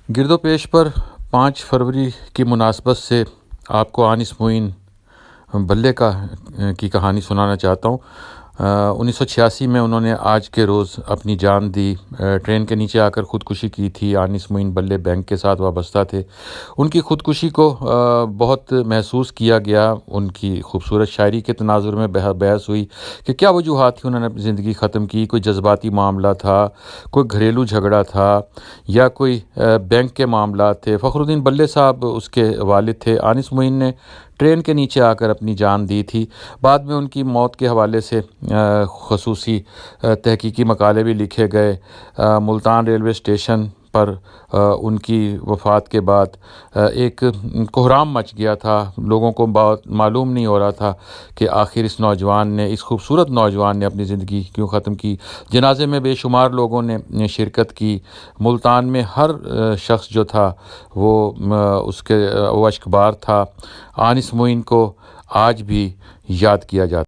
گرد و پیش پر 5 فروری کی مناسبت سے آپ کو آنس معین بلے کی کہانی سنانا چاہتا ہوں۔ 1986 میں انہوں نے آج کے روز اپنی جان دی۔ ٹرین کے نیچے آ کر خودکشی کی تھی۔ آنس معین بلے بینک کے ساتھ وابستہ تھے۔ ان کی خودکشی کو بہت محسوس کیا گیا۔ ان کی خوبصورت شاعری کے تناظر میں بحث ہوئی کہ کیا وجوہات تھی انہوں نے اپنی زندگی ختم کی۔ کوئی جذباتی معاملہ تھا، کوئی گھریلو جھگڑا تھا، یا کوئی بینک کے معاملات تھے۔ فخر الدین بلے صاحب اس کے والد تھے۔ آنس معین نے ٹرین کے نیچے آ کر اپنی جان دی تھی۔ بعد میں ان کی موت کے حوالے سے خصوصی تحقیقی مقالے بھی لکھے گئے۔ ملتان ریلوے اسٹیشن پر ان کی وفات کے بعد ایک کوہرام مچ گیا تھا۔ لوگوں کو معلوم نہیں ہو رہا تھا کہ آخر اس نوجوان نے، اس خوبصورت نوجوان نے اپنی زندگی کیوں ختم کی۔ جنازے میں بے شمار لوگوں نے شرکت کی۔ ملتان میں ہر شخص جو تھا وہ اشکبار تھا۔ آنس معین کو آج بھی یاد کیا جاتا ہے۔